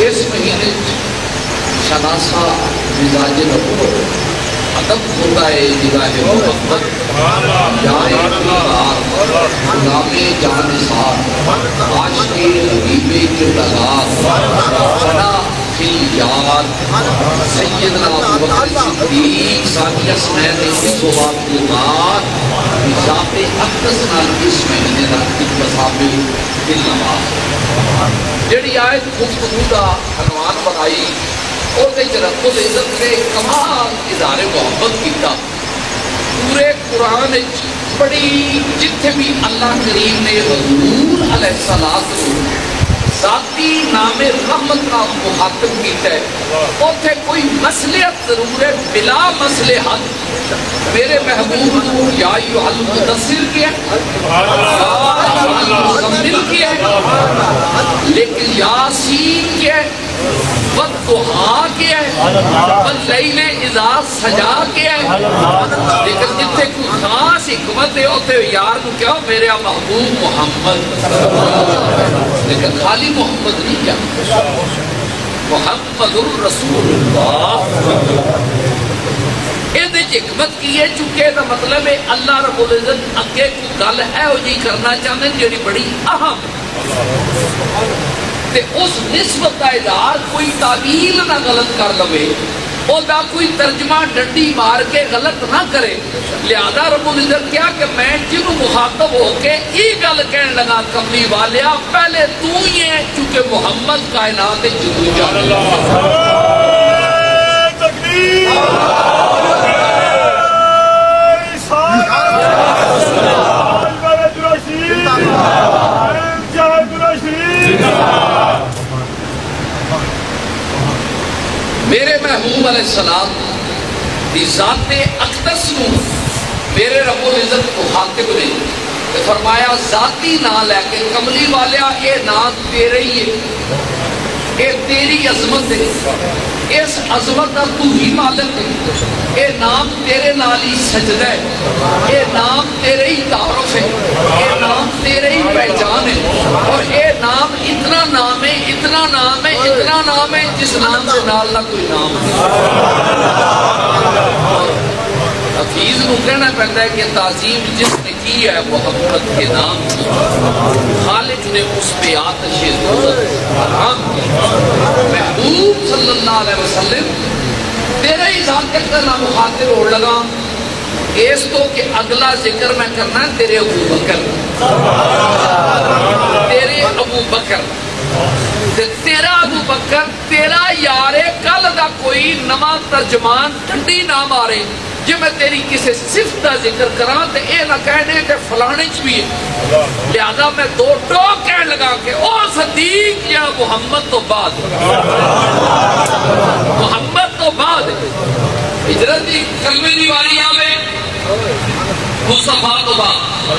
اس مہینے شناسہ مزاج نبوت ادب ہوتا ہے نگاہ محبت جائے کردار غلام جان نثار عاشق حبیب کردگار فنا فی یاد سیدنا ابوبکر صدیق ثانی اسمین الصواب الغار ذات اقدس نال اس مہینے دا مصابیح دل نواز جڑی آیت گفتگو دا عنوان بنائی اور رب العزت نے کمال اظہار محبت کیتا پورے قرآن بڑی جتھے بھی اللہ کریم نے حضور علیہ السلام ذاتی نام رحمت کا مخاطب کیتا ہے اوتھے کوئی مصلحت ضرور ہے بلا مصلحت میرے محبوب کو یا ایھا المدثر کیا المزمل کیا لیکن یاسین کیا والضحیٰ کیا ہے واللیل اذا سجا کیا ہے لیکن جتنے کوئی خاص حکمت ہے ہوتے یار کو کیا میرے محبوب محمد لیکن خالی محمد نہیں کیا محمد الرسول اللہ یہ حکمت کی ہے چونکہ دا مطلب ہے اللہ رب العزت اگے کو گل ہے وہ جی کرنا چاہتے ہیں جڑی بڑی اہم تے اس نسبت کا اظہار کوئی تعویل نہ غلط کر لوے او دا کوئی ترجمہ ڈنڈی مار کے غلط نہ کرے لہذا رب العزت کیا کہ میں جنہوں مخاطب ہو کے یہ گل کہنے لگا کملی والیا پہلے تو ہی ہے چونکہ محمد کائنات جنو جانا میرے محبوب علیہ السلام دی ذات اقدس نو میرے رب العزت مخاطب نے فرمایا ذاتی نام لے کے کملی والیا اے نام تیرے ہی ہے اے تیری عظمت ہے اس عظمت کا تو ہی مالک ہے اے نام تیرے نال ہی سجدہ ہے اے نام تیرے ہی تعارف ہے اے نام تیرے ہی پہچان ہے اور اے نام اتنا نام ہے اتنا نام ہے اتنا نام ہے جس نام سے نال نہ کوئی نام حفیظ کو کہنا پڑتا ہے کہ تعظیم جس نے کی ہے محمد کے نام کی خالق نے اس پہ آتش دوزخ حرام کی محبوب صلی اللہ علیہ وسلم تیرے ہی ذات کے کرنا مخاطب ہو لگا اس تو کہ اگلا ذکر میں کرنا ہے تیرے ابو بکر تیرے ابو بکر تیرا ابو بکر تیرا یارے کل دا کوئی نما ترجمان ٹھنڈی نہ مارے جی میں تیری کسی صفت کا ذکر کرا تو اے نہ کہنے کہ فلانے چ بھی ہے لہذا میں دو ٹوک کہنے لگا کہ او صدیق یا محمد تو بعد محمد تو بعد ہجرت دی کلمے دی واری آوے مصطفیٰ تو بعد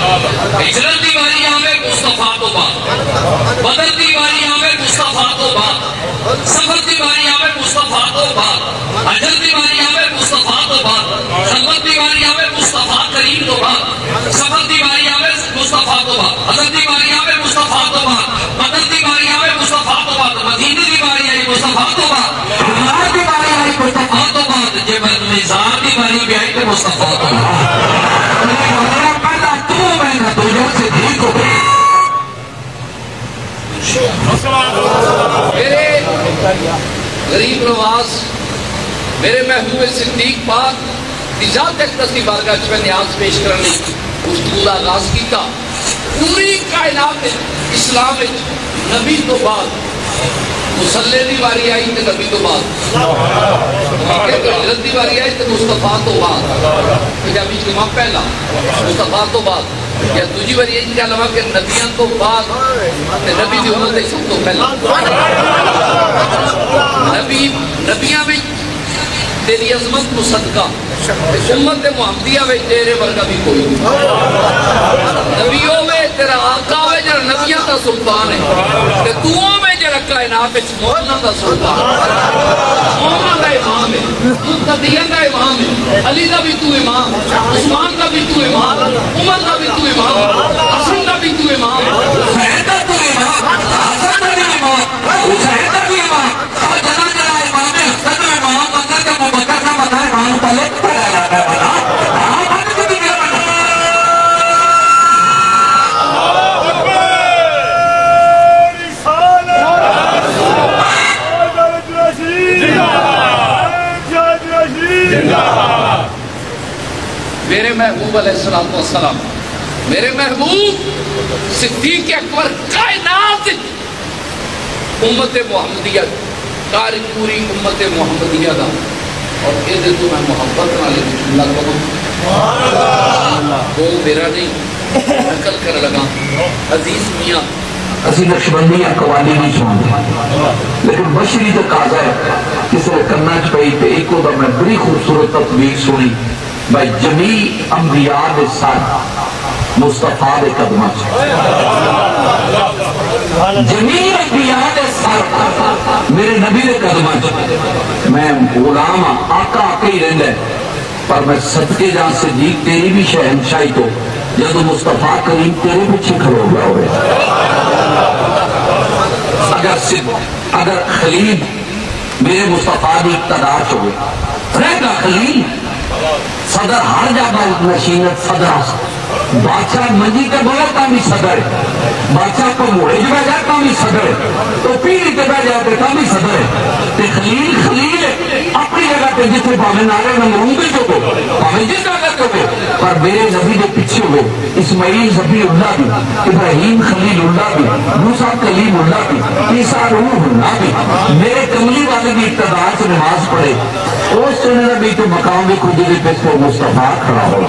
ہجرت دی واری آوے مصطفیٰ تو بعد بدر دی واری آوے مصطفیٰ تو بعد سفر دی واری آوے مصطفیٰ تو بعد حجر دی واری آوے مصطفیٰ تو بعد خلوت دی واری آوے مصطفیٰ کریم تو بعد سفر دی واری آوے مصطفیٰ تو بعد حجر دی واری آوے مصطفیٰ تو بعد بدر دی واری آوے مصطفیٰ تو بعد مدینہ دی واری آئی مصطفیٰ تو بعد اللہ دی واری آئی مصطفیٰ تو بعد جب میزان دی واری بھی آئی تو مصطفیٰ تو بعد پہلا تو میں نہ تو جو سے دھی کو میرے غریب نواز میرے محبوب صدیق پاک ذات اقدس کی بارگاہ میں نیاز پیش کرنے گفتگو آغاز کیتا پوری کائنات اسلام نبی تو بعد مسلح دی واری آئی تے نبی تو بعد حضرت دی واری آئی تے مصطفیٰ تو بعد پنجابی جمعہ پہلا مصطفیٰ تو بعد یا دوجی واری آئی کیا لما کہ نبیان تو بعد تے نبی دی امت سب تو پہلا نبیاں بھی تیری عظمت کو صدقہ امت محمدیہ میں تیرے ورگا بھی کوئی نبیوں میں تیرا آقا ہے جڑا نبیوں کا سلطان ہے تے تووں میں جڑا کائنات وچ مومناں دا سلطان مومناں دا امام ہے مقتدیان دا امام ہے علی دا بھی تو امام عثمان دا بھی تو امام عمر دا بھی تو امام حسن دا بھی تو امام حسین دا تو امام حسن دا بھی امام حسین دا بھی امام محبوب علیہ السلام میرے محبوب صدیق اکبر کائنات امت محمدیہ کاری پوری امت محمدیہ دا اور یہ تو میں محبت نہ لے اللہ کروں وہ میرا نہیں نقل کر لگا عزیز میاں اسی نقشبندی یا قوالی نہیں سنتے لیکن بشری تقاضا ہے کسی نے کرنا چاہیے کہ ایک دا میں بڑی خوبصورت تطبیق سنی بھائی جمیع انبیاء دے ساتھ مصطفیٰ دے قدمہ جمیع انبیاء دے ساتھ میرے نبی دے قدمہ میں غلام آقا آقا ہی رہندا ہے پر میں صدقے جان صدیق تیری بھی شہنشاہی تو جب مصطفیٰ کریم تیرے پیچھے کھڑو گیا ہوئے اگر خلیل میرے مصطفیٰ دی اقتدار چھوڑے رہ گا خلیل صدر ہر جگہ نشینت صدر بادشاہ منجی کے بولے تا بھی صدر ہے بادشاہ کو موڑے جو بیجا تا بھی صدر ہے تو پیری کے بیجا تا بھی صدر ہے تے خلیل اپنی جگہ پہ جتنے پاہمیں نارے نمرون بھی جو کو پاہمیں جس جگہ کو پر میرے نبی دے پیچھے ہوئے اسماعیل ذبی اللہ بھی ابراہیم خلیل اللہ بھی موسیٰ کلیم اللہ بھی عیسیٰ روح اللہ بھی میرے کملی والے بھی اقتدار سے نماز پڑھے اس سنے نبی تو مقام بھی خود جدے پیس پر مصطفیٰ کھڑا ہو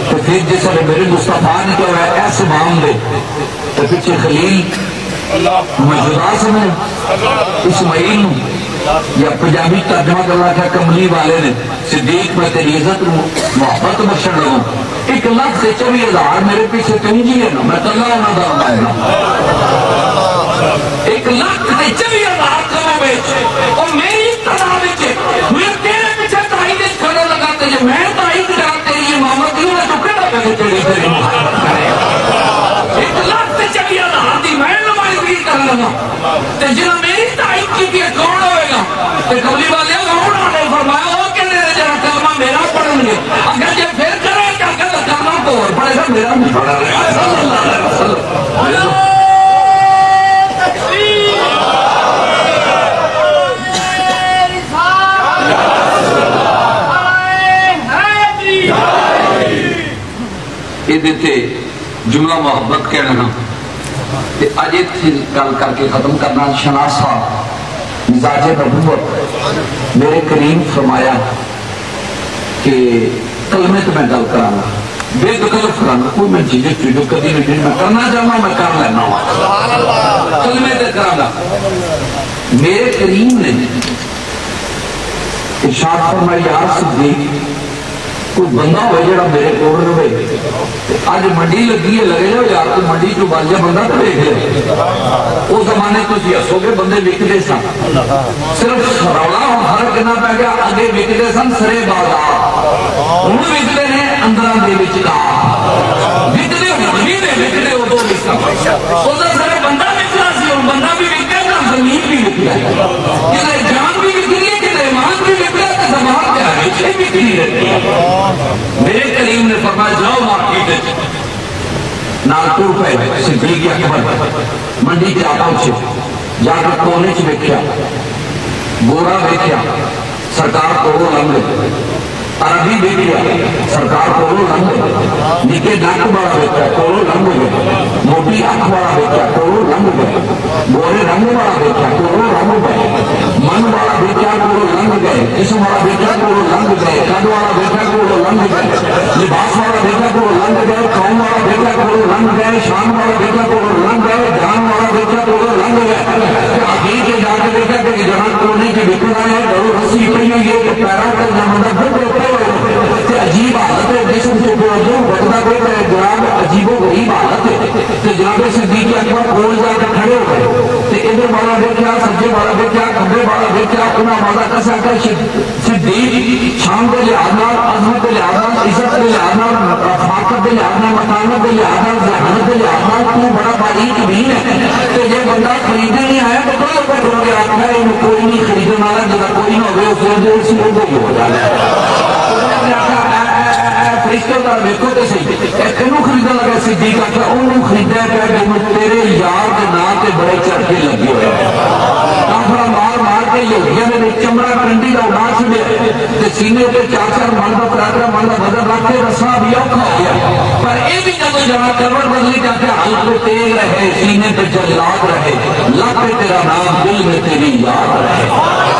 تو پھر جیسا میرے مصطفیٰ نے کیا ہے ایسے مام دے تو پیچھے خلیل موجودہ سمیں اسماعیل یا پنجابی ترجمہ کرنا کیا کملی والے نے صدیق میں تیری عزت محبت بخشن لگوں 1,24,000 میرے پیچھے کہیں جی ہے نا میں تلہ ہونا دار مائے نا 1,24,000 کموں بیچے اور میری اقتدار بیچے میں تیرے پیچھے تائید کھڑا لگاتے جو میں تائید کرا تیری امامت دیوں نے تو کہنا پہلے تیری تیری محبت کرے 1,24,000 دی میں نمائندگی کر لگا تے جنہا میری تائید کی بھی کون ہوئے گا تے قبلی والے کون آنے فرمایا وہ کہنے رہے جنہا کلمہ میرا پڑھن گے اگر یہ پھر کرے کیا کہتا کلمہ کو اور پڑھے گا میرا بھی پڑھا رہے ہیں صلی اللہ علیہ وسلم یہ دیتے جملہ محبت کہنا نا کہ آج گل کر کے ختم کرنا شناسا مزاج نبوت میرے کریم فرمایا کہ کلمے تو میں گل کرانا بے تکلف کرانا کوئی میں چیزیں چیزوں کبھی نہیں میں کرنا چاہنا میں کر لینا ہوں کلمے تو کرانا میرے کریم نے ارشاد فرمایا یا صدیق کوئی بندہ ہوئے جڑا میرے کول رہے آج منڈی لگی ہے لگے جاؤ یار تو منڈی جو بن جائے بندہ تو دیکھ لے اس زمانے تو ہسو گے بندے وکتے سن صرف رولا ہوں فرق کہنا پہ گیا اگے وکتے سن سرے بازار ہوں وکتے نے اندر دے وچکار وکتے ہونی نے وکتے ادو بھی سن اس سارے بندہ وکلا سی ہوں بندہ بھی وکیا نا زمین بھی وکیا کدھر جان بھی وکلی ہے کدھر ایمان بھی وکلا تو زمان کیا ہے چھے وکلی رہتی ہے میرے کریم نے فرمایا جاؤ مارکیٹ نال ٹور پہ صدیق اکبر منڈی کے آتا چھے جا کر کونے چھ بیکھیا گورا بیکھیا سرکار کو لنگے عربی بیکھیا سرکار کو لنگے نکے ناک بڑا بیکھیا کو لنگے موٹی آنکھ بڑا بیکھیا کو لنگے گورے رنگ بڑا بیکھیا کو لنگے من بڑا بیکھیا کو لنگ گئے جسم بڑا بیکھیا کو لنگ گئے قد والا بیکھیا کو لنگ گئے لباس والا بیکھیا کو لنگ گئے قوم والا بیکھیا کو لنگ گئے شان والا بیکھیا کو لنگ گئے جان والا بیکھیا کو لنگ گئے عقید کے جا کے بیکھیا کہ جہاں کونے کی بکر آئے ڈرو رسی پڑی ہوئی ہے کہ پیرا کر جہاں کہ عجیب حالت ہے جسم سے جو بچنا کوئی جناب عجیب و غریب حالت ہے کہ جناب صدیق اکبر کول جا کے کھڑے ہو گئے کہ ادھر والا بیکھیا سجے والا بیکھیا کھبے والا بیکھیا انہاں والا کسا کر صدیق شان کے لحاظ نال عظمت کے لحاظ نال عزت کے لحاظ نال فاقت کے لحاظ نال مکانت کے لحاظ نال ذہانت کے لحاظ نال تو بڑا باریک بھی ہے کہ یہ بندہ خریدنے نہیں آیا تو کہاں پر ہو گیا آتا ہے کوئی نہیں خریدنے والا جگہ کوئی نہ ہوئے اس وجہ اسی لوگوں کی ہو جائے فرشتوں کا دیکھو تو صحیح کنوں خریدنے لگا صدیق آتا انہوں خریدنے پہ کہ تیرے یار کے نام کے بڑے چرکے لگے ہوئے کافرہ مار مار کے یہودیاں نے چمڑا کنڈی کا اڑا چھڑیا سینے پہ 4 من کا 3 من کا وزن رکھ کے رسنا بھی اوکھا ہو گیا پر یہ بھی جب جہاں کروٹ بدلی جاتے حلق پہ تیز رہے سینے پہ جلات رہے لب پہ تیرا نام دل میں تیری یاد رہے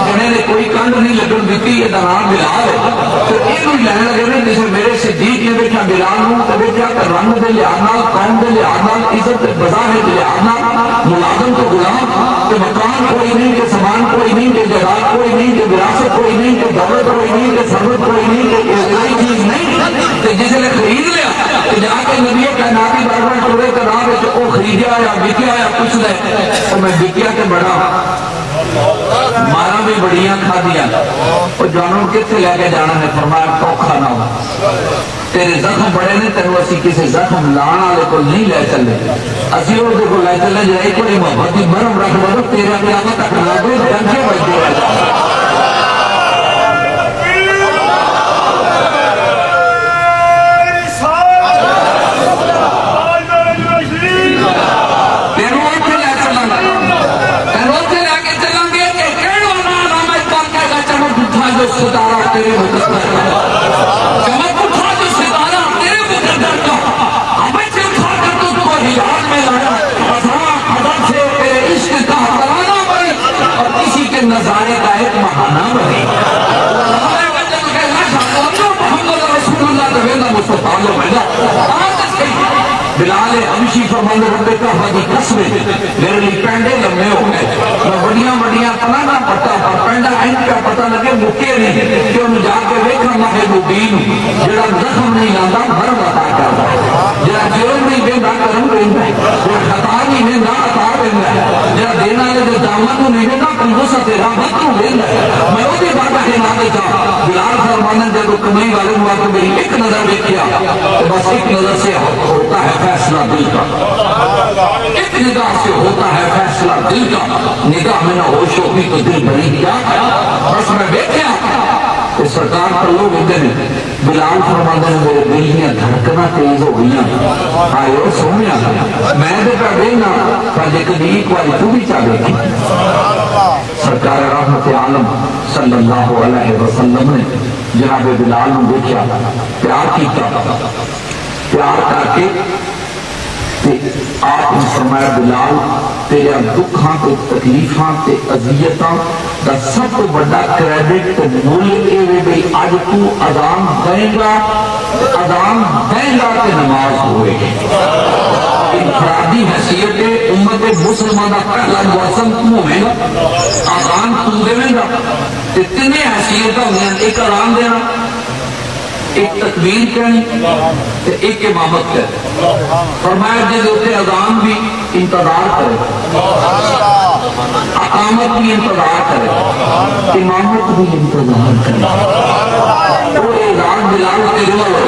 جنے نے کوئی کنڈ نہیں لگن دیتی یہ نام بلال ہے تو یہ لین لگے نا جسے میرے صدیق نے بیٹھا بلال ہوں تو بیٹھا کہ رنگ دے لحاظ قوم دے لحاظ عزت بظاہر دے لحاظ ملازم تو غلام کہ مکان کوئی نہیں کہ سامان کوئی نہیں کہ جائیداد کوئی نہیں کہ وراثت کوئی نہیں کہ دولت کوئی نہیں کہ ثروت کوئی نہیں کہ کوئی چیز نہیں کہ جسے نے خرید لیا کہ جا کے نبی کائناتی بارگاہ ٹورے کا نام ہے وہ خریدیا یا بکیا یا کچھ نہیں تو میں بکیا کے بڑا مارا بھی بڑیاں کھا دیا اور جانور کتنے لے کے جانا ہے فرمایا کوکھا نہ ہو تیرے زخم بڑے نے تینوں اسی کسی زخم لانا والے کو نہیں لے چلے اسی اور کو لے چلے جائے کوئی محبت کی مرم رکھ لو تیرا قیامت تک نہ دے ڈنکے بجتے رہے ستارہ تیرے مقدر کا چمک اٹھا جو ستارہ تیرے مقدر کا ہمیں چلکھا کر تو کو ہیات میں لایا حضر سے تیرے عشق کا ترانہ بنے اور کسی کے نظارے کا ایک مہانہ بنے محمد رسول اللہ دویدہ مصطفیٰ لو مہنگا بلال ہمشی فرمان رب کعبہ کی قسمیں میرے لیے پینڈے لمحے ہو گئے میں بڑیاں بڑیاں تنانا پتا پر پینڈا این کا پتا لگے مکے نہیں کہ انہوں جا کے ویکھا محبوبین جڑا زخم نہیں لاندہ مرم عطا کرتا جڑا جرم نہیں دینا کرم دینا جڑا خطا نہیں دینا عطا دینا جڑا دینا ہے جو دامن نہیں دینا قلوسہ تیرا مطلو دینا میں وہ بھی بات ہے نہ دیتا بلال فرمانا جب کمائی والے ہوا تو میری ایک نظر دیکھیا تو بس ایک نظر سے ہوتا ہے فیصلہ دل کا ایک نگاہ سے ہوتا ہے فیصلہ دل کا نگاہ میں نہ ہوش ہوگی تو دل بھری کیا بس میں بیٹھیا اس سرکار پر لوگ ہوتے ہیں بلال فرماندے نے میرے دل میں دھڑکنا تیز ہو گئی آئے اور سومیا میں دے کر دینا پر جے کبھی ایک والی تو بھی چاہ دیکھی سرکار رحمت عالم صلی اللہ علیہ وسلم نے جناب بلال نے دیکھا پیار کیتا پیار کر کے آپ نے فرمایا بلال تیرے دکھاں تے تکلیفاں تے اذیتاں دا سب تو بڑا کریڈٹ تے مول اے وے بھئی اج تو اذان دیں گا تے نماز ہوئے گی انفرادی حیثیت امت مسلمان دا پہلا موسم تو ہوئے گا اذان تو دیں گا تے تینے حیثیتاں ہوئے ایک اذان دینا ایک تکبیر کہنی ایک امامت کہنی فرمایا جس ہوتے اذان بھی انتظار کرے اقامت بھی انتظار کرے امامت بھی انتظار کرے وہ اذان بلال تیرے والے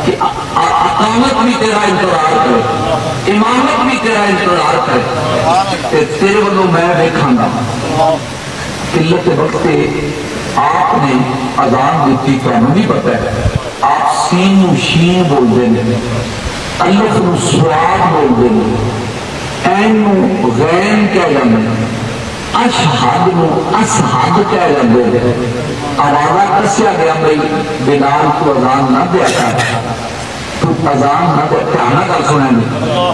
کہ اقامت بھی تیرا انتظار کرے امامت بھی تیرا انتظار کرے تیرے والوں میں دیکھاں گا قلت وقت آپ نے اذان دیتی تو ہمیں بھی پتہ ہے آپ سین و شین بول دیں الف و سواد بول دیں این و غین کیا جانے اشہد و اسحد کیا جانے آوازہ کسیا گیا بھئی بلال کو اذان نہ دیا کر تو اذان نہ دیا کہانا کر سنیں گے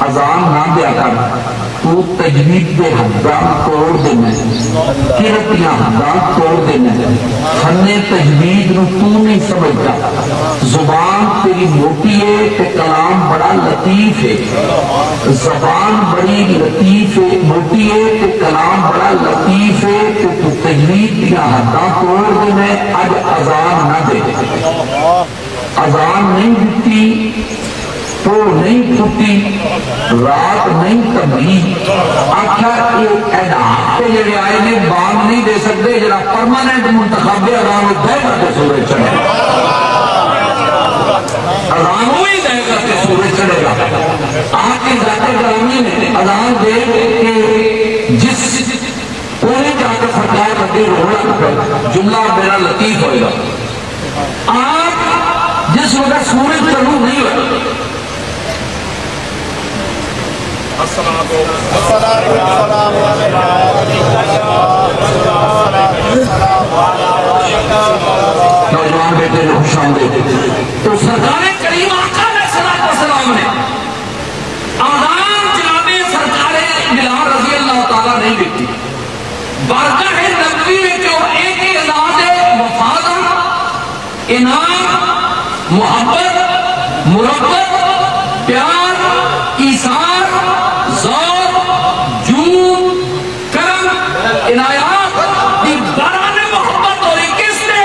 اذان نہ دیا کر تو تجوید دے حدام توڑ دینا کرتیاں حدام توڑ دینا خنے تجوید نو تو نہیں سمجھتا زبان تیری موٹی ہے تے کلام بڑا لطیف ہے زبان بڑی لطیف ہے موٹی ہے تے کلام بڑا لطیف ہے تے تو تجوید دیا حدام توڑ دینا اج اذان نہ دے اذان نہیں دیتی تو نہیں پھٹی رات نہیں تبدیل آخر یہ اعداد کے جڑے آئے نے بانگ نہیں دے سکتے جڑا پرماننٹ منتخب اذان دے کر کے سورج چڑھے اذان وہی دے کر کے سورج چڑھے گا آپ کی ذات گرامی نے اذان دے کے جس پورے جا کے سرکار کرتے رونا پہ جملہ میرا لطیف ہوئے گا آپ جس وقت سورج چڑھو نہیں ہوئے السلام علیکم نوجوان بیٹے نے خوش آمدید تو سرکار کریم آقا علیہ السلام نے آذان جناب سرکار بلال رضی اللہ تعالیٰ نہیں دیکھی بارگاہ نبوی میں جو ایک اعزاز وفادہ انعام محبت مربت پیار ایثار ذوق جود کرم عنایات دی باران محبت اور کس نے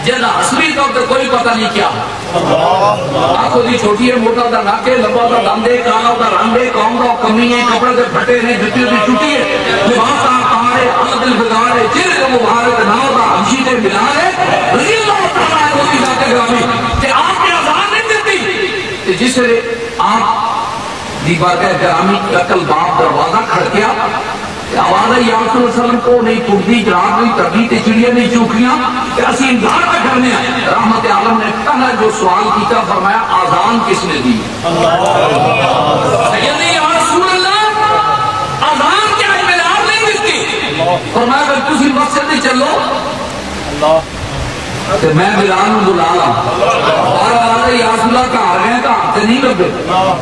جنہا حسبی طور پر کوئی پتہ نہیں کیا آنکھوں دی چھوٹی ہے موٹا دا ناکے لمبا دا دندے کالا دا رنگے قوم دا کمی ہے کپڑے دے پھٹے نے جتی دی چھوٹی ہے لباس دا کارے حلق دل بگارے چیر دے مبارک ناو دا ہمشی دے ملارے رضی اللہ تعالیٰ ہوتی جاتے گرامی کہ آپ نے آزان نہیں دیتی کہ جس سے آپ دی بارگاہ گرامی اکل باپ دروازہ کھڑ کیا آواز ہے یا رسول اللہ علیہ وسلم کو نہیں ٹوٹی جراب نہیں تردی تے چڑیا نہیں چوکیاں کہ اسی انتظار پہ کرنے ہیں رحمت عالم نے پہلا جو سوال کیتا فرمایا آزان کس نے دی سیدی یا رسول اللہ آزان کیا بلال نہیں دیتی فرمایا کہ تسی مسجد نہیں چلو کہ میں بلال میں بلا لا اور آواز یا رسول اللہ کا آ گئے کہاں سے نہیں لگے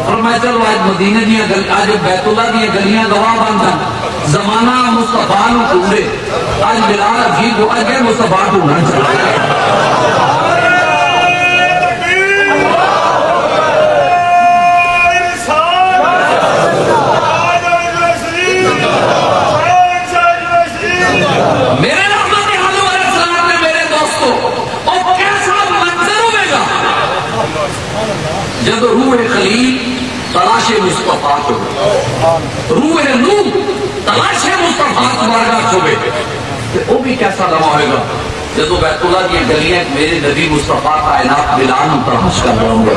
فرمایا چلو آج مدینہ دیا آج بیت اللہ دیا گلیاں گواہ بن جائیں زمانہ مصطفیٰ نو ٹھونڈے آج بلال عجیب ہو آج گئے مصطفیٰ ٹھونڈنا چاہتے میرے رحمت حضور علیہ السلام نے میرے دوستو اور کیسا منظر ہوئے گا جب روح خلیل تلاش مصطفیٰ کو روح نور تلاش مصطفیٰ بارگاہ چھوڑے کہ وہ بھی کیسا لمحہ ہوئے گا جب بیت اللہ کی گلیاں میرے نبی مصطفیٰ کائنات بلال تلاش کر رہا ہوں گے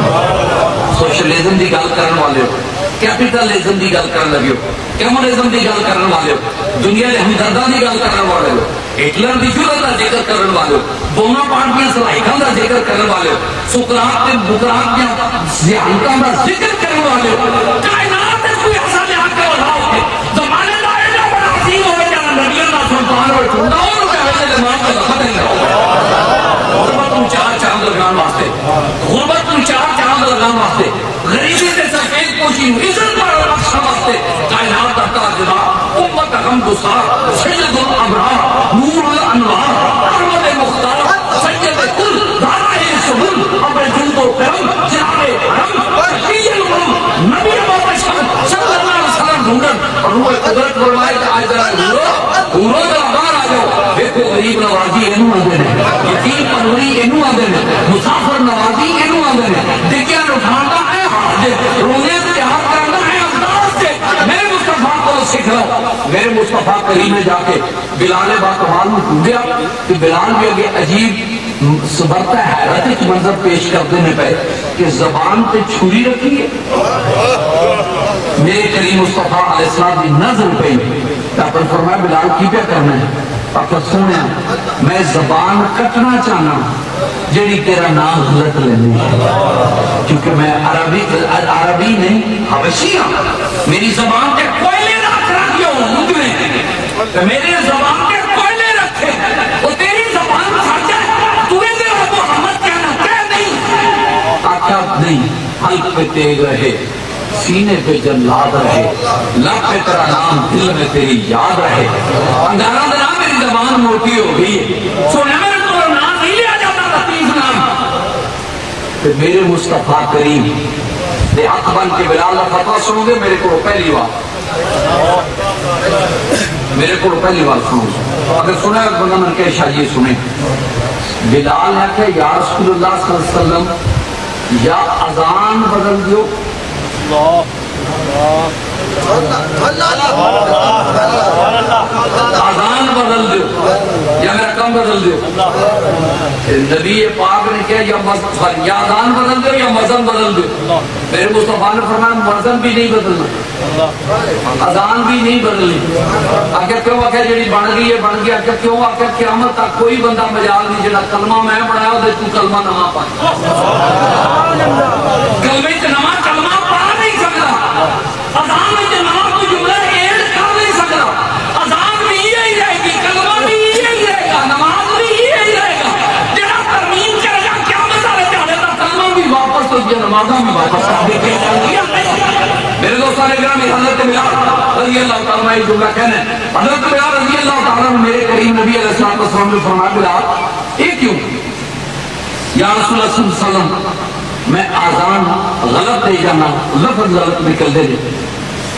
سوشلزم دی گل کرنے والے ہو کیپٹلزم دی گل کرنے لگے ہو کمیونزم دی گل کرنے والے ہو دنیا کے ہمدرداں دی گل کرنے والے ہو ہٹلر دی جرأت کا ذکر کرنے والے ہو بوناپارٹ کی صلاحیتاں کا ذکر کرنے والے ہو سقراط تے بقراط کی ذہانتاں کا ذکر کرنے والے ہو کائنات تے کوئی ایسا لے کے اٹھاؤ کے زمانے دا ایڈا بڑا عظیم ہوئے جانا نبیوں دا سلطان ہوئے ٹھنڈا ہو کہ ایسے امام کا لفظ نہیں رہا غربت نو چار چاند لگان واسطے غربت نو چار چاند لگان واسطے غریبی سے سفید پوشی عزت پر رکھا واسطے کائنات دا تاجدار امت غم گسار سید الابرار نور الانوار احمد مختار سید کل دارہ سبل ابر جند و کرم جناب حرم شفیع الامم نبی بابشر صلی اللہ علیہ وسلم ڈھونڈن اور روح قدرت فرمائے کہ آج ذرا گورو دا بار آ جاؤ دیکھو غریب نوازی اینو آدھے نے یتیم پروری اینو آدھے نے مسافر نوازی اینو آدھے نے دیکھیا اٹھانا ہے رونے تیار کرنا ہے انداز سے میرے مصطفیٰ کو سکھ رہا میرے مصطفیٰ کریم میں جا کے بلال باقمال میں ڈھونڈیا کہ بلال بھی اگے عجیب سبرتا حیرت ایک منظر پیش کر دینے پہ کہ زبان پہ چھری رکھی ہے میرے کریم مصطفیٰ علیہ السلام کی نظر پہ اپن فرمایا بلال کی پہ کرنا ہے اپن سونے میں زبان کٹنا چاہنا جیڑی تیرا نام غلط لینے کیونکہ میں عربی نہیں حبشی ہوں میری زبان کے کوئلے رکھ گیا ہوں مدنے میرے زبان کے کوئلے رکھے وہ تیری زبان کھا جائے تمہیں دے رب محمد کہنا کہہ نہیں آقا نہیں حلق پہ تیغ رہے سینے پہ جلاد رہے لب پہ تیرا نام دل میں تیری یاد رہے انگارہ دنا میری زبان موٹی ہو گئی ہے سونے میرے تو نام نہیں لیا جاتا لطیف نام کہ میرے مصطفیٰ کریم دے حق بن کے بلال فتوہ سنو گے میرے کو پہلی بار سنو اگر سنے بندہ من کے شاہ یہ سنے بلال ہے کہ یا رسول اللہ صلی اللہ علیہ وسلم یا اذان بدل دیو آزان بدل دو یا میرا کم بدل دو نبی پاک نے کہا یا آزان بدل دو یا مزن بدل دو میرے مصطفیٰ نے فرمایا مزن بھی نہیں بدلنا آزان بھی نہیں بدلنی آخر کیوں آخر جیڑی بن گئی ہے بن گیا آخر کیوں آخر قیامت تک کوئی بندہ مجال نہیں جڑا کلمہ میں بنایا دے تو کلمہ نہ پائے کلمہ نہ کلمہ پڑھ نہیں سکتا اذان میں جناب کو جملہ ایڈ کر نہیں سکتا اذان میں یہ جنازہ بھی واپس کر دیتے ہیں. میرے دوستان گرامی حضرت بلال رضی اللہ تعالیٰ عنہ جملہ کہنا ہے. حضرت بلال رضی اللہ تعالیٰ عنہ میرے کریم نبی علیہ السلام نے فرمایا بلال یہ کیوں؟ یا رسول اللہ صلی اللہ علیہ وسلم میں آزان غلط دے جانا لفظ غلط نکل دے.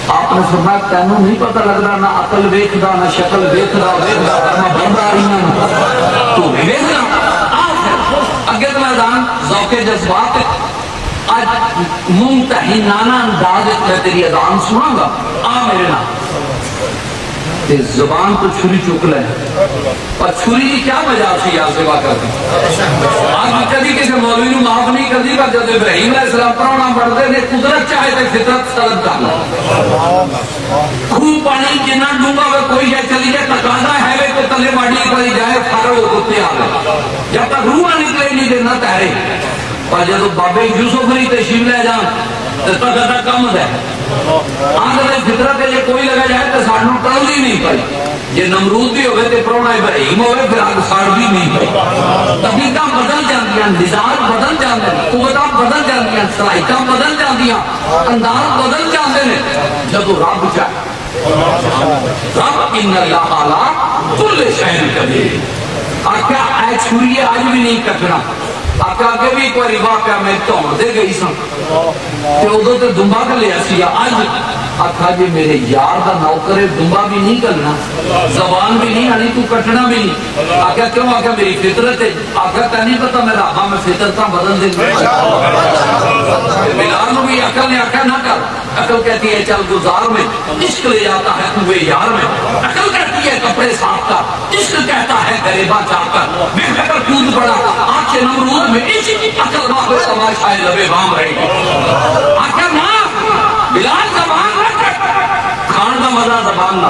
آپ نے فرمایا تینوں نہیں پتہ لگ رہا نہ عقل ویکھدا نہ شکل ویکھدا نہ بندہ رہی تو بھی ویکھنا اگے تو آزان ذوق جذبات آج ممتحنانہ انداز میں تیری اذان سناں گا آ میرے نام زبان تو چھری چک لے اور چھری کی کیا مجال سی یا سوا کرتی آج کدی کسی مولوی نے معاف نہیں کرتی پر جب ابراہیم علیہ السلام پرانا پڑھتے نے قدرت چاہے تک فطرت سلب کرنا خوب پانی جنہ ڈونگا وہ کوئی ہے چلی جائے تقاضا ہے وہ تو تلے باڑی پڑی جائے فارغ ہو کتے آ گئے جب تک روح نکلے نہیں دینا تیرے اور جب بابے یوسف نہیں تشریف لے جان تو تک کم ہے آنکھ فطرت ہے یہ کوئی لگا جائے تو سانوں ٹل ہی نہیں پائی یہ نمرود بھی ہوئے تو پرونا ابراہیم ہوئے پھر آگ ساڑ بھی نہیں پائی تبیتاں بدل جاندیاں نظام بدل جاندے قوتاں بدل جاندیاں صلاحیتاں بدل جاندیاں انداز بدل جاندے نے جب رب چاہے رب ان اللہ علی کل شیء قدیر. آقا اے چھری آج بھی نہیں کٹنا. آقا کے بھی ایک بار واقعہ میں توڑ دے گئی سن کہ ادھر تو دمبا کر لیا سیا آج آقا جی میرے یار دا نوکرے دمبا بھی نہیں کرنا زبان بھی نہیں آنی تو کٹنا بھی نہیں. آقا کیوں؟ آقا میری فطرت ہے. آقا تا نہیں پتا میرا آقا میں فطرتاں بدل دیں گے. بلال بھی عقل نے آقا نہ کر. عقل کہتی ہے چل گزار میں عشق لے جاتا ہے کوئے یار میں. عقل کہتی ہے کپڑے صاف کر عشق کہتا ہے غریبہ چاہ کر بے فکر کود پڑا آج کے نمرود میں عشق عقل واقع تماشائے لبے بام رہے گی. آقا نا بلال زبان نہ کٹ. کھان کا مزہ زبان نہ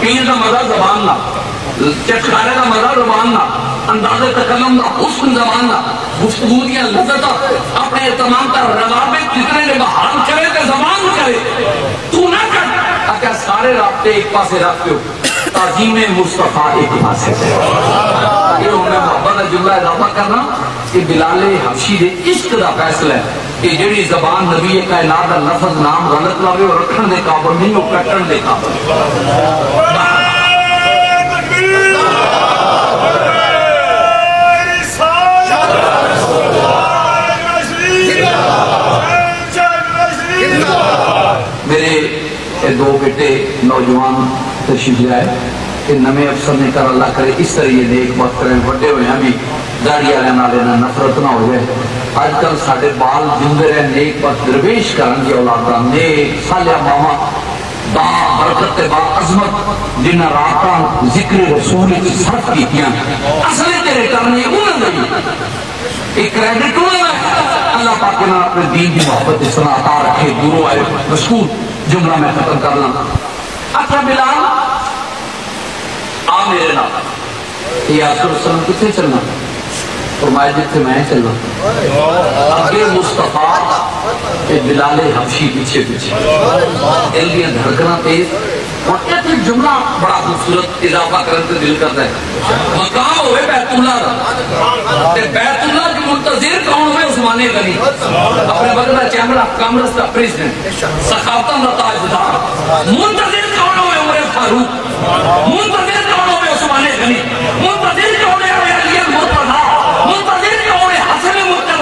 پین کا مزہ زبان نہ چٹکارے کا مزہ زبان نہ انداز تکلم کا حسن زبان نہ گفتگو دیا لذت اپنے تمام تر روابط جتنے نے بحال کرے تو زبان کرے تو نہ کر. آقا سارے رابطے ایک پاسے رکھ کے تعظیم مصطفیٰ ایک پاسے یہ ہمیں محبت کا جملہ اضافہ کرنا کہ بلال حبشی دے عشق دا فیصلہ ہے کہ جڑی زبان نبی کائنات دا لفظ نام غلط لاوے اور رکھن دے قابل نہیں وہ کٹن دے قابل. میرے دو بیٹے نوجوان تشریف لائے کہ نمے افسر نے کر اللہ کرے اس طرح یہ نیک بات کریں بڑے ہوئے ہیں بھی داڑھی والے نہ لینا نفرت نہ ہو جائے. آج کل ساڑھے بال جندے رہے نیک بات درویش کرن کی اولادہ نیک صالح ماما با برکت با عظمت جنہ راتاں ذکر رسول کی صرف کی کیا اصلی تیرے کرنے انہوں نے ایک کریڈٹ انہوں نے. اللہ پاک نے اپنے دین کی محبت اس طرح عطا رکھے. دوروں آئے مشکور جملہ میں ختم کرنا. اچھا بلال آ میرے نام یہ آسر وسلم کتنے چلنا فرمایا جب سے میں چلنا آگے مصطفیٰ بلال حبشی پیچھے پیچھے دل دیا دھڑکنا تیز. اور ایک جملہ بڑا خوبصورت اضافہ کرنے سے دل کرتا ہے مقام ہوئے بیت اللہ دا بیت اللہ کی منتظر کون ہوئے عثمان غنی اپنے وقت دا چیمبر آف کامرس دا پریزیڈنٹ ثقافتہ دا تاجدار. منتظر کون ہوئے عمر فاروق منتظر کون ہوئے عثمان غنی منتظر کون ہوئے علی المرتضی منتظر کون ہوئے حسن مرتضی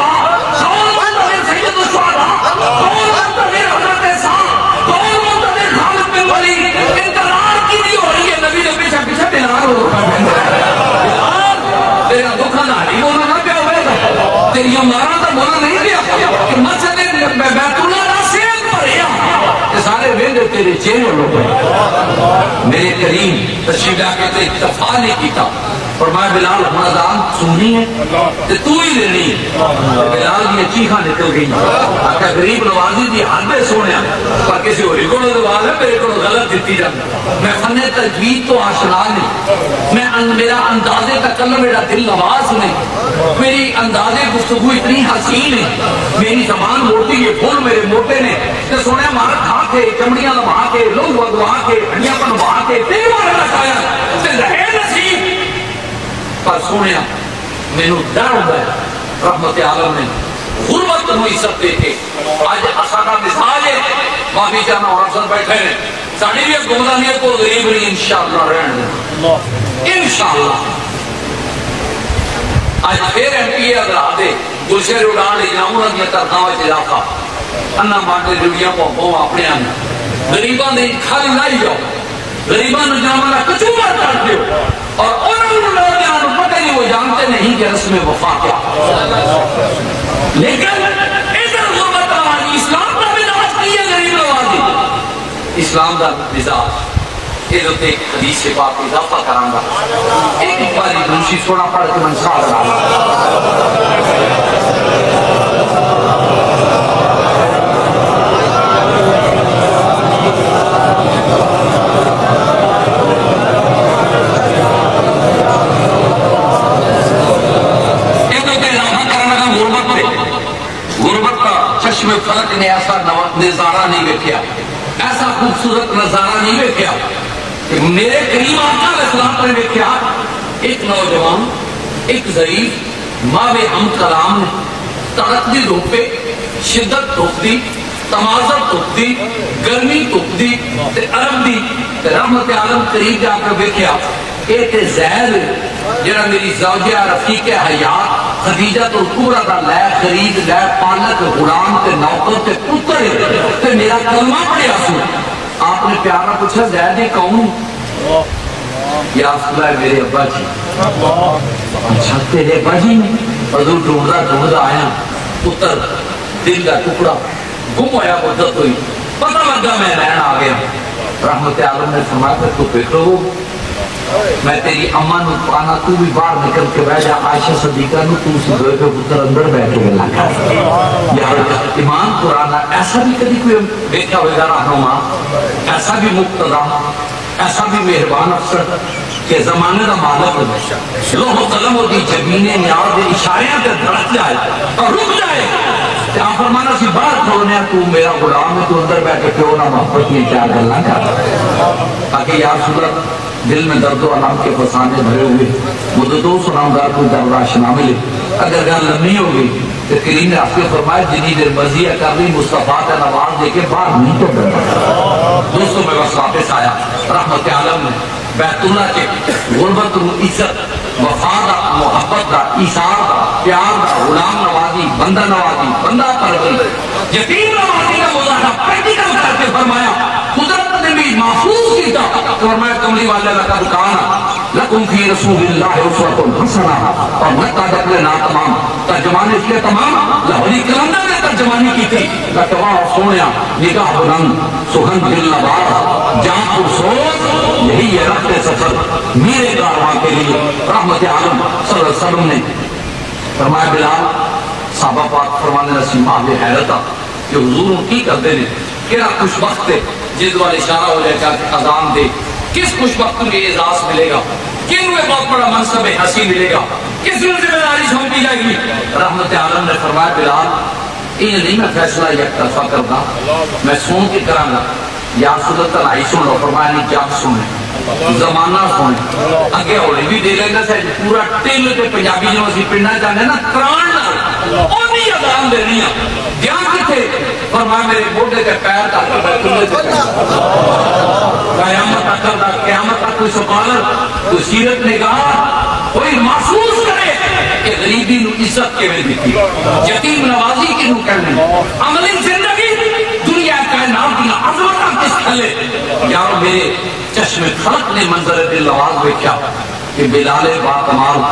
کون منتظر سید الشہداء کون منتظر حضرت سعد کون منتظر خالد بن ولید. انتظار کی نہیں ہو رہی ہے نبی نے پیچھے پیچھے بلال ہو بلال تیرا دکھا نہ نہیں بولنا نہ پیا ہوئے تیری ہمارا تو بولنا نہیں پیا کہ مسجد بیت اللہ کا سیل پڑھیا کہ سارے ویندے تیرے چہرے لوگ میرے کریم تشریف لا کے اتفاق نہیں کیتا. فرمایا بلال رمضان سننی ہے تو تو ہی لینی ہے. بلال کی چیخاں نکل گئی. آقا غریب نوازی دی حد سونے پر کسی ہوری کو نواز ہے میرے کو غلط دیتی جاتی. میں فن تجوید تو آشنا نہیں میں میرا انداز تکلم میرا دل نواز نہیں میری انداز گفتگو اتنی حسین ہے میری زبان موٹی ہے پھول میرے موٹے نے کہ سونے مارا کھا کے چمڑیاں لبا کے لوگ وگوا کے ہڈیاں بنوا کے تیری مارا لگایا تے رہے نصیب پر سونے میں ڈر ہوتا ہے رحمت عالم نے غربت نو عزت دے کے آج اسانا مثال ہے معافی چاہنا اور افسر بیٹھے ہیں ساڑھی بھی گمراہیت کو غریب نہیں انشاءاللہ رہن دیں انشاءاللہ آج پھر ایم پی اے اگر آدھے گلشہر اڑان لے جاؤں گا یہ ترخواہ علاقہ انہا مانتے جڑیاں کو اپنے آنے غریبان نے کھالی لائی جاؤ غریبان نے جامعہ کچھوبر کر دیو اور انہوں نے لوگ پتہ نہیں وہ جانتے نہیں کہ رسم وفا کیا لیکن ادھر غربت آوازی اسلام کا مزاج نہیں ہے غریب نوازی اسلام کا مزاج یہ تو ایک حدیث سے بات اضافہ کروں گا ایک باری دوسری سونا پڑھ کے منصار رہا چشم فلک نے ایسا نظارہ نہیں دیکھا ایسا خوبصورت نظارہ نہیں دیکھا کہ میرے کریم آقا علیہ السلام نے دیکھا ایک نوجوان ایک ضعیف ماوے ہم کلام نے تڑک دی دھوپ پہ شدت دھوپ دی تمازر دھوپ دی گرمی دھوپ دی تے عرب دی تے رحمت عالم قریب جا کر دیکھا ایک زہر جڑا میری زوجہ رفیق حیات خدیجہ تو کبرا دا لے خرید لے پالک غلام تے نوکر تے پتر تے میرا کلمہ پڑھیا سو آپ نے پیارا پوچھا زید کون یا رسول اللہ میرے ابا جی اچھا تیرے ابا جی نے حضور ڈھونڈا آیا پتر دل کا ٹکڑا گم ہویا مدت ہوئی پتہ لگا میں رہن آ گیا رحمت عالم نے فرمایا تو فکر ہو میں تیری اماں نو پانا تو بھی باہر نکل کے بیٹھ جا عائشہ صدیقہ نو تو اسی دوئے پہ پتر اندر بیٹھ کے گلا کر یار ایمان قرآن ایسا بھی کدی کوئی دیکھا ہوئے گا رہنما ایسا بھی مقتدا ایسا بھی مہربان افسر کہ زمانے کا مالک لوہ قلم ہو دی جبینے نیاز دے اشاریاں تے دھڑک جائے اور رک جائے آپ فرمانا سی باہر کھولنے تو میرا غلام ہے تو اندر بیٹھ کے کیوں نہ محبت یہ کیا گلنا کر تاکہ یا رسول اللہ دل میں درد و علام کے فسانے بھرے ہوئے مجھے تو سناؤں گا کوئی درواش نہ ملے اگر گل لمبی ہوگی تو کریم نے آپ کے فرمائے جنہی دیر مرضیہ کر لی مصطفیٰ کا نواز دے کے باہر نہیں تو ڈرنا دوستوں میں بس واپس آیا رحمت عالم نے بیت اللہ کے غربت و عزت وفا دا محبت دا ایثار دا پیار دا غلام نوازی بندہ پروری یتیم نوازی کا مظاہرہ پریکٹیکل کر کے فرمایا قدرت نے بھی محفوظ کیتا فرمایا کملی والے لقد کان لکم فی رسول اللہ اسوۃ حسنہ اور مکہ دکل نا تمام ترجمان اس لیے تمام لاہوری کلندر نے ترجمانی کی تھی لٹوا سونیا نگاہ بلند سخن دل نواز جان پرسوز یہی ہے رفت سفر میرے کارواں کے لیے رحمت عالم صلی اللہ علیہ وسلم نے فرمایا بلال صحابہ پاک فرمانے رسی ماہ حیرتا کہ حضور کی کرتے ہیں کیا خوش وقت ہے جس والے اشارہ ہو جائے کہ اذان دے کس خوش وقت میں اعزاز ملے گا کن میں بہت بڑا منصب حسی ملے گا کس میں ذمہ داری سونپی جائے گی رحمت عالم نے فرمایا بلال یہ نہیں میں فیصلہ یک طرفہ کرنا میں سن کے کراں گا یا رسول اللہ تنائی سن لو فرمایا نہیں جب سنے زمانہ سنے اگے ہولی بھی دے لیں گا سہج پورا ٹل کے پنجابی جو اسی پڑھنا چاہنے نا کران نہ اونی اذان دے رہی ہیں جہاں کتھے فرمایا میرے بوڑھے کے پیر تک بیت اللہ قیامت تک کوئی سکالر کوئی سیرت نگاہ کوئی محسوس کرے کہ غریبی نو عزت کے میں دیتی یتیم نوازی کی نو کہنے عملی زندگی دنیا کائنات کی عظمتہ کس کھلے یارو میرے چشم خلق نے منظر دل نواز دیکھا کہ بلال با کمال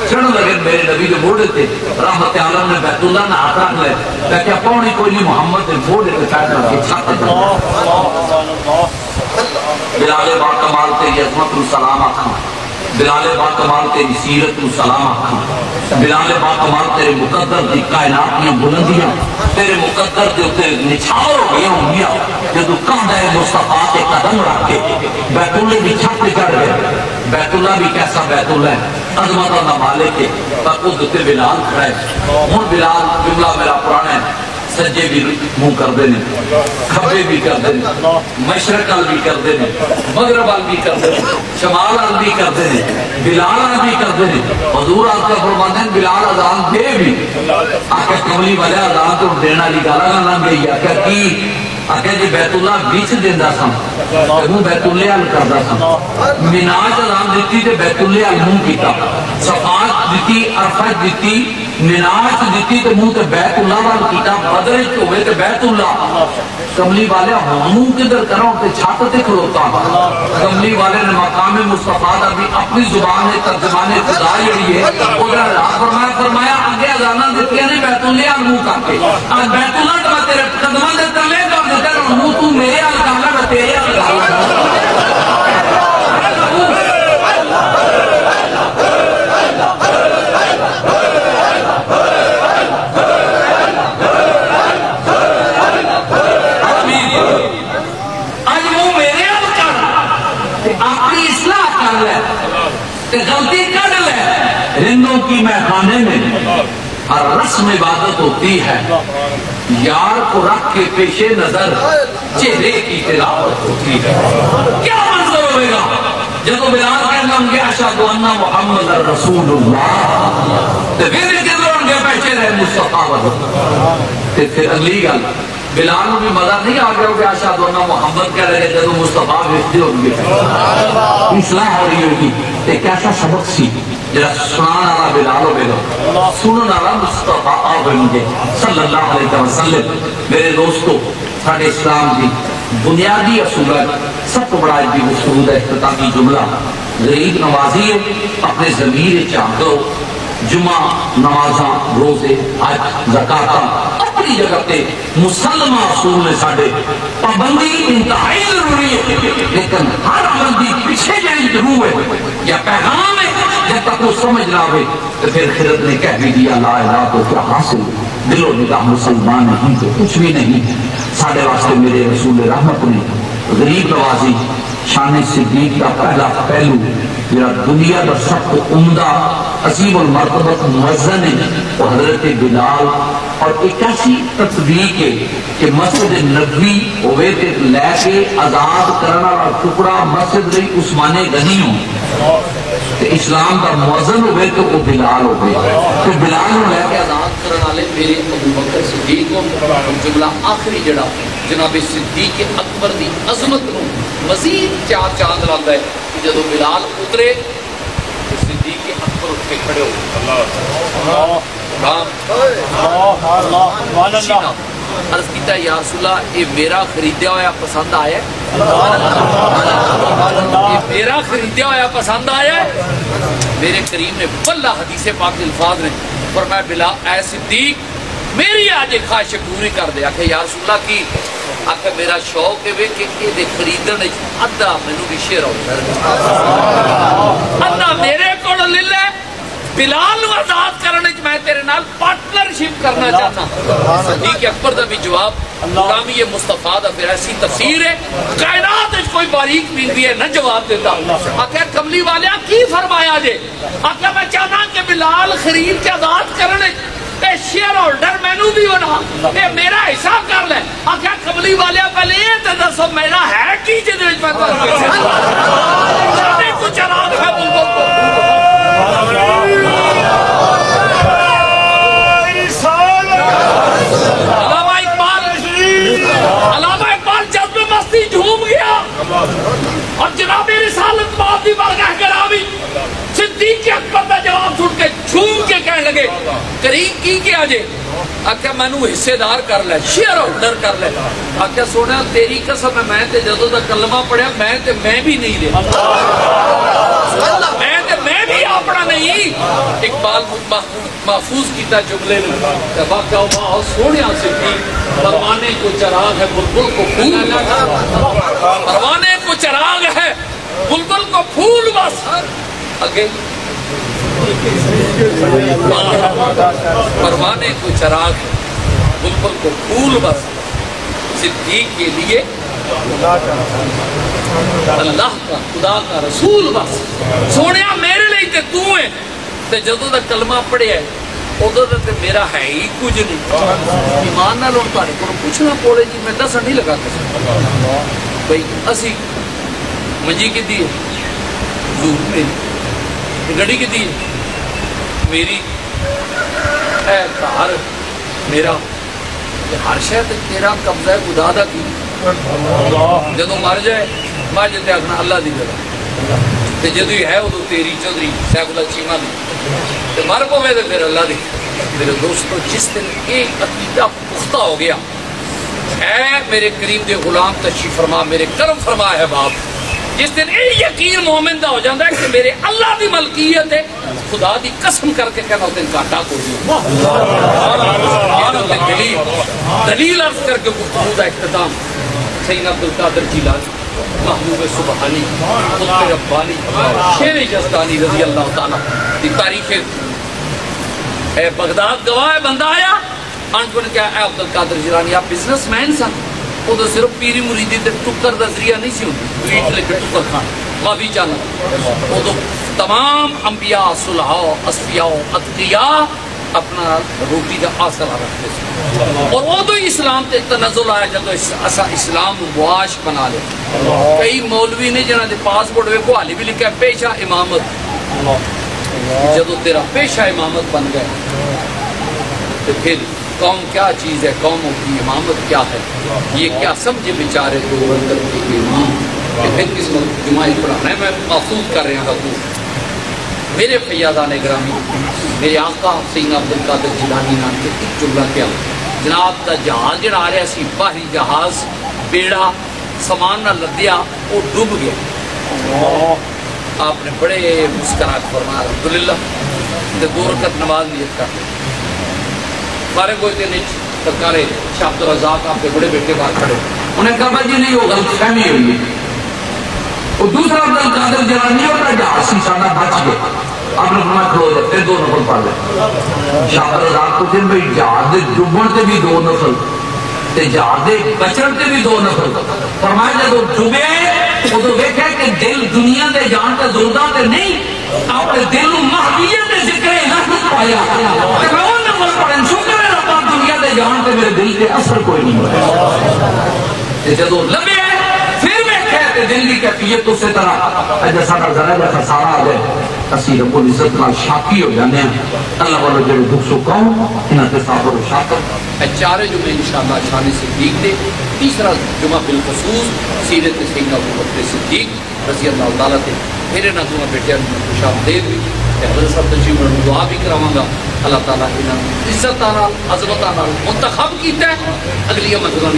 چڑھ لگے میرے نبی کے بوڑھے تھے رحمت عالم نے بیت اللہ نے ہاتھ رکھ لے لیکن پوڑی کوئی نہیں محمد نے بوڑھے کے فیض رکھ کے چھاتے بلال با کمال تیری عظمت و سلام آکھاں بلال با کمال تیری سیرت و سلام آکھاں بلال با کمال تیرے مقدر دی کائنات کی بلندیاں تیرے مقدر دے اتنے نچھاور ہو گیا ہوں گیا جدو قاعدہ مصطفیٰ کے قدم رکھ کے بیت اللہ بھی چھت چڑھ گئے بیت اللہ بھی کیسا بیت اللہ ہے عظمت اللہ مالک کے پر خود تے بلال کھڑا ہے ہوں بلال جملہ میرا پرانا ہے سجے بھی منہ کرتے ہیں، کھبے بھی کرتے ہیں، مشرق وال بھی کرتے ہیں، مغرب وال بھی کرتے ہیں، شمال وال بھی کرتے ہیں، بلال وال بھی کرتے ہیں۔ حضور آپ کا فرماتے ہیں بلال اذان دے بھی، آکے کملی والے اذان تو دینا لی گالا نہ لنگ گئی، آکے کی آکے جی بیت اللہ بیچ دیندہ سا وہ بیت اللہ حل کردہ سا، مناج اذان دیتی تے بیت اللہ حل منہ کیتا، صفات دیتی، عرفت دیتی، مناج دیتی تے منہ تے بیت اللہ حل کیتا، بدرج تو ہوئے تے بیت اللہ۔ کملی والے ہموں کدھر کروں تے چھاتے تے کھلوتا، کملی والے نے مقام مصطفیٰ دا بھی اپنی زبان ہے ترجمان خدا جڑی ہے ادھر فرمایا آگے اذانہ دیتی ہے نہیں بیت اللہ حل منہ کر کے، آج بیت اللہ تو میں تیرے قدمان دے تلے کر دیتا ہوں منہ تو میرے حل کالا میں تیرے حل کالا۔ غلطی کر لے رندوں کی میخانے میں ہر رسم عبادت ہوتی ہے، یار کو رکھ کے پیش نظر چہرے کی تلاوت ہوتی ہے۔ کیا منظر ہوئے گا جب بلال کہنا ہوں گے اشہد ان محمد رسول اللہ، تو پھر کدھر ہوں گے پیچھے رہے مصطفیٰ پھر اگلی گل بلال میں بھی مزہ نہیں آ گیا کہ اشہد ان محمد کہہ رہے جب مصطفیٰ بھیجتے ہوں گے اصلاح ہو رہی ہوگی۔ ایک ایسا سبق سی جرا سنان آلا بلال ہو بیلو سنن آلا مصطفیٰ آبنگے صلی اللہ علیہ وسلم۔ میرے دوستو ساڑھے اسلام کی بنیادی اصولت سب کو بڑا ایک بھی مصرود ہے اختتامی جملہ غریب نوازی ہے اپنے ضمیر چاہتو جمعہ نمازاں روزے حج زکاتاں اپنی جگہ تے مسلمہ اصول نے ساڑھے پابندی انتہائی ضروری ہے، لیکن ہر پابندی پیچھے جائیں ضرور ہے یا پیغام ہے جب تک وہ سمجھ نہ ہوئے تو پھر خیرت نے کہہ بھی دیا لا الہ تو کیا حاصل، دل و نگاہ مسلمان نہیں تو کچھ بھی نہیں۔ ساڑھے واسطے میرے رسول رحمت نے غریب نوازی شان صدیق کا پہلا پہلو میرا دنیا کا سب کو عمدہ عظیم المرتبت مؤذن ہے وہ حضرت بلال، اور ایک ایسی تطبیق ہے کہ مسجد نبوی ہوئے تے لے کے آزاد کرنا اور ٹکڑا مسجد رہی عثمان غنی ہوں تے اسلام کا مؤذن ہوئے تو وہ بلال ہوئے تو بلال ہوں لے کے آزاد کرنا لے میرے ابو بکر صدیق کو جملہ آخری جڑا جناب صدیق اکبر دی عظمت نو مزید چار چاند لاتا ہے کہ جدو بلال اترے صدیق اکبر اٹھ کے کھڑے ہو عرض کیتا یا رسول اللہ یہ میرا خریدیا ہوا پسند آیا ہے، یہ میرا خریدیا ہوا پسند آیا ہے۔ میرے کریم نے واللہ حدیث پاک الفاظ نے فرمایا بلا اے صدیق میری آج ایک خواہش پوری کر دے۔ آکھے یا رسول اللہ کی آکھے میرا شوق ہے کہ یہ دے خریدن ادھا مینوں بھی شیئر ہو ادھا میرے کو لے لے بلال آزاد کرنے میں تیرے نال پارٹنرشپ کرنا چاہتا ہوں۔ صدیق اکبر دا بھی جواب غلامی مصطفیٰ دا پھر ایسی تفسیر ہے کائنات اس کوئی باریک بھی ہے نہ جواب دیتا۔ آکھے کملی والے کی فرمایا جے؟ آکھے میں چاہتا کہ بلال خرید کے آزاد کرنے شیئر ہولڈر مینو بھی ہونا اے میرا حصہ کر لے۔ آکھا کملی والے پہلے یہ تو دسو میرا ہے کی جدے وچ میں کر کے سارے کو چراغ ہے بلبل کو علامہ اقبال جذب مستی جھوم گیا اور جناب رسالت بات بھی برگاہ کرامی صدیق اکبر کا جواب سن کے جھوم کے کہنے لگے کریم کی کیا جے؟ آکھا میں نو حصے دار کر لے شیئر ہولڈر کر لے۔ آکھا سونا تیری قسم ہے میں تے جدو دا کلمہ پڑھیا میں بھی نہیں دے میں بھی اپنا نہیں۔ اقبال محفوظ کیتا جملے نے واقعہ بہت سونے صدیق پروانے کو چراغ ہے بلبل کو پھول، پروانے کو چراغ ہے بلبل کو پھول بس اگے پروانے کو چراغ ہے بلبل کو پھول بس صدیق کے لیے اللہ کا خدا کا رسول بس سونیا میرے لئے تے تو ہے تے جدو دا کلمہ پڑھے ہے ادو تو میرا ہے ہی کچھ نہیں. ایمان نال ہوں تھوڑے کو پوچھنا پڑے جی میں دسن نہیں لگا بھائی اسی منجی کی حضور میری گڑی کی میری اے گھر میرا ہر شاید تیرا قبضہ ہے خدا دا کی جدو مر جائے مر جاتے آخنا اللہ دی جگہ جدو ہی ہے ادو تیری چودھری سیف اللہ چیمہ دی مر پوے تو پھر اللہ دی. میرے دوستو جس دن ایک عقیدہ پختہ ہو گیا اے میرے کریم دے غلام تشریف فرما میرے کرم فرما ہے باپ جس دن یہ یقین مومن دا ہو جاتا ہے کہ میرے اللہ دی ملکیت ہے خدا دی قسم کر کے کہنا ہوتے ان کا ڈاک ہو دلیل عرض کر کے گفتگو دا اختتام سیدنا عبدالقادر جیلانی محبوب سبحانی قطب ربانی شیر یزدانی رضی اللہ تعالیٰ دی تاریخ بغداد گواہ ہے. بندہ آیا انکو نے کہا اے عبدالقادر جیلانی آپ بزنس مین سن وہ تو صرف پیری مریدی تے ٹکر دا ذریعہ نہیں سی ہوتی پیٹ لے کے ٹکر کھان معافی چاہنا وہ تو تمام انبیاء صلحاء اصفیاء اتقیاء اپنا روٹی دا آسرا رکھتے تھے اور وہ تو اسلام تے تنزل آیا جب اسا اسلام معاش بنا لے. کئی مولوی نے جنہاں دے پاسپورٹ وے کو حالی بھی لکھا ہے پیشہ امامت جب تیرا پیشہ امامت بن گئے تو پھر قوم کیا چیز ہے قوموں کی امامت کیا ہے یہ کیا سمجھے بیچارے دو اندر کے امام کہ پھر کس وقت جماعی پڑھانا ہے. میں محفوظ کر رہے ہیں حضور میرے فیاضان گرامی میرے آقا سیدنا عبدالقادر جیلانی نام کے ایک جملہ کیا جناب دا جہاز جڑا آ رہا سی باہری جہاز بیڑا سامان نہ لدیا وہ ڈوب گیا. آپ نے بڑے مسکراہٹ فرمایا الحمدللہ دو رکعت نماز نیت کر فارغ ہوئے تھے سرکارے شاہ عبدالرزاق آپ کے بڑے بیٹے باہر کھڑے انہیں کہا بھائی جی نہیں وہ غلط فہمی ہوئی اور دوسرا عبدالقادر جیلانی اپنا جہاز سی سانا بچ گئے آپ نے فرمایا کھلو جائے پھر دو نفل پڑھ لیں. شاہ عبدالرزاق کو دن بھائی جہاز دے ڈوبن تے بھی دو نفل تے جہاز دے بچن تے بھی دو نفل فرمایا جب وہ ڈوبے وہ تو دیکھا کہ دل دنیا دے جان تے زندہ تے نہیں اپنے دل مہدیت دے ذکر الہی پایا کہ میں وہ نفل پڑھیں شکر ہے ربا دنیا دے جان تے میرے دل تے اثر کوئی نہیں ہوا جب وہ لبے پھر میں کہتے دل کی کیفیت اس طرح ایسا سارا ذرا جا خسارہ آ گئے اسی رب العزت نال شاکی ہو جانے ہیں اللہ والے جڑے دکھ سکھاؤں انہاں تے صبر و شاکر چارے جمعے انشاءاللہ شان صدیق دے تیسرا جمعہ بالخصوص سیرت سیدنا ابوبکر صدیق رضی اللہ تعالیٰ تے میرے نہ دعا بیٹے خوش آمدید بھی حضرت صاحب تشریف میں دعا بھی کراواں گا اللہ تعالیٰ انہاں عزت نال عظمت نال منتخب کیتا ہے اگلی منزلوں